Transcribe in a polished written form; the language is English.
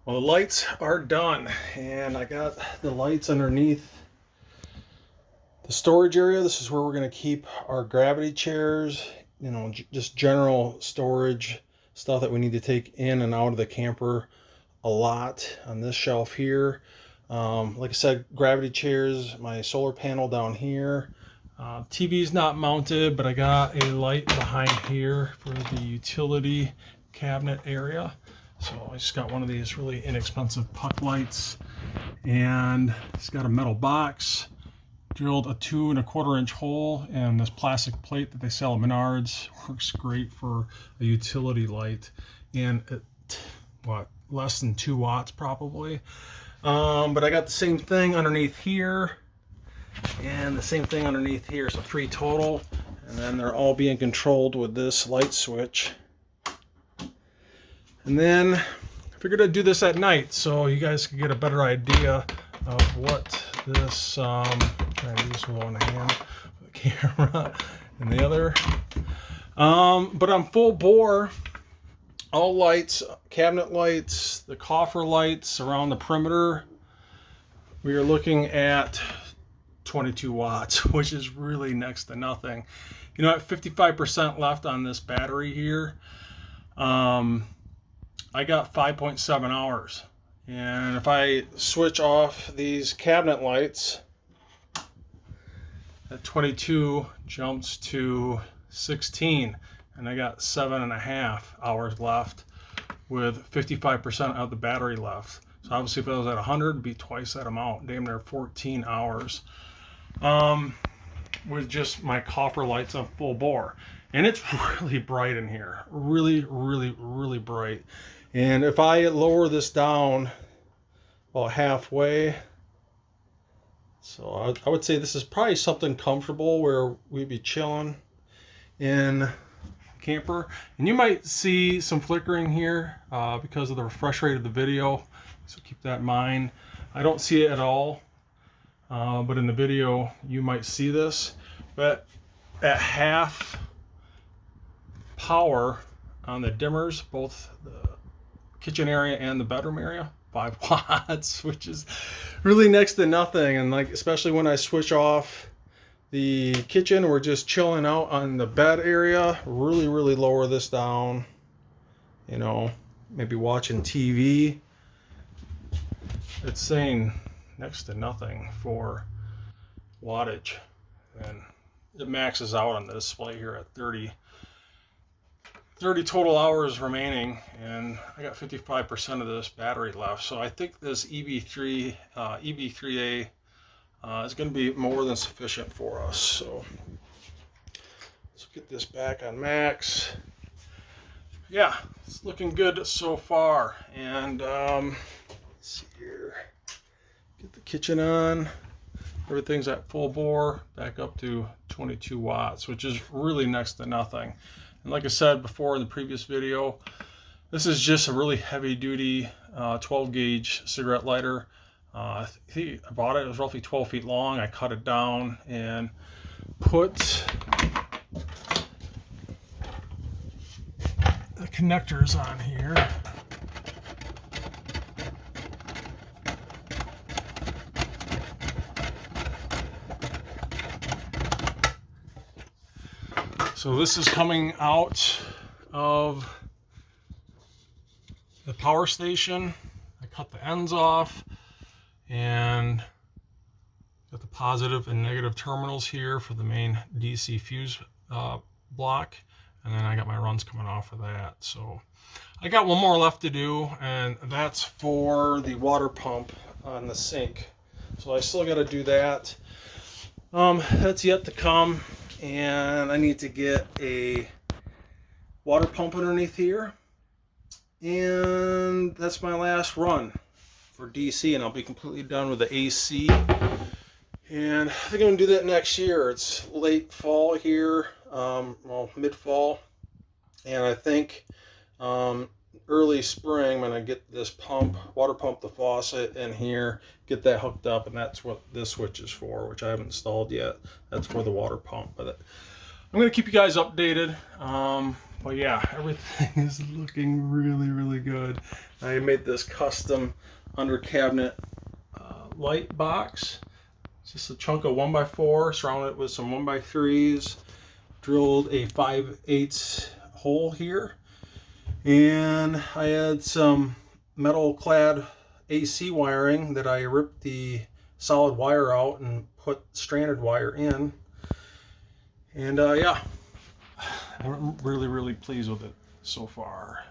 Well, the lights are done, and I got the lights underneath the storage area. This is where we're going to keep our gravity chairs, just general storage stuff that we need to take in and out of the camper a lot on this shelf here. Like I said, gravity chairs, my solar panel down here. TV's not mounted, but I got a light behind here for the utility cabinet area. So I just got one of these really inexpensive puck lights, and it's got a metal box, drilled a 2 1/4 inch hole in this plastic plate that they sell at Menards. Works great for a utility light, and less than 2 watts probably. But I got the same thing underneath here and the same thing underneath here, so 3 total, and then they're all being controlled with this light switch. And then I figured I'd do this at night so you guys could get a better idea of what this, trying to do this with one hand, the camera and the other. But I'm full bore, all lights, cabinet lights, the coffer lights around the perimeter. We are looking at 22 watts, which is really next to nothing. At 55% left on this battery here, I got 5.7 hours. And if I switch off these cabinet lights, that 22 jumps to 16, and I got 7.5 hours left with 55% of the battery left. So obviously if I was at 100, it'd be twice that amount, damn near 14 hours. With just my copper lights on full bore. And it's really bright in here. Really, really, really bright. And if I lower this down about halfway, so I would say this is probably something comfortable where we'd be chilling in the camper. And you might see some flickering here because of the refresh rate of the video. So keep that in mind. I don't see it at all. But in the video you might see this, but at half power on the dimmers, both the kitchen area and the bedroom area, 5 watts, which is really next to nothing. And especially when I switch off the kitchen, we're just chilling out on the bed area, really lower this down, maybe watching TV. It's saying next to nothing for wattage, and it maxes out on the display here at 30 total hours remaining, and I got 55% of this battery left. So I think this eb3a is going to be more than sufficient for us. So let's get this back on max. Yeah, it's looking good so far. And let's see here. Get the kitchen on. Everything's at full bore, back up to 22 watts, which is really next to nothing. And like I said before in the previous video, this is just a really heavy duty 12 gauge cigarette lighter. I bought it, it was roughly 12 feet long. I cut it down and put the connectors on here. So this is coming out of the power station. I cut the ends off and got the positive and negative terminals here for the main DC fuse block. And then I got my runs coming off of that. So I got one more left to do, and that's for the water pump on the sink. So I still got to do that. That's yet to come. And I need to get a water pump underneath here, and that's my last run for DC, and I'll be completely done with the AC. And I think I'm gonna do that next year. It's late fall here, well, mid-fall, and I think early spring I'm gonna get this water pump, the faucet in here, get that hooked up, and that's what this switch is for, which I haven't installed yet. That's for the water pump. But I'm gonna keep you guys updated. But yeah, everything is looking really, really good. I made this custom under cabinet light box. It's just a chunk of 1x4, surrounded it with some 1x3s, drilled a 5/8 hole here, and I had some metal clad AC wiring that I ripped the solid wire out and put stranded wire in. And yeah, I'm really, really pleased with it so far.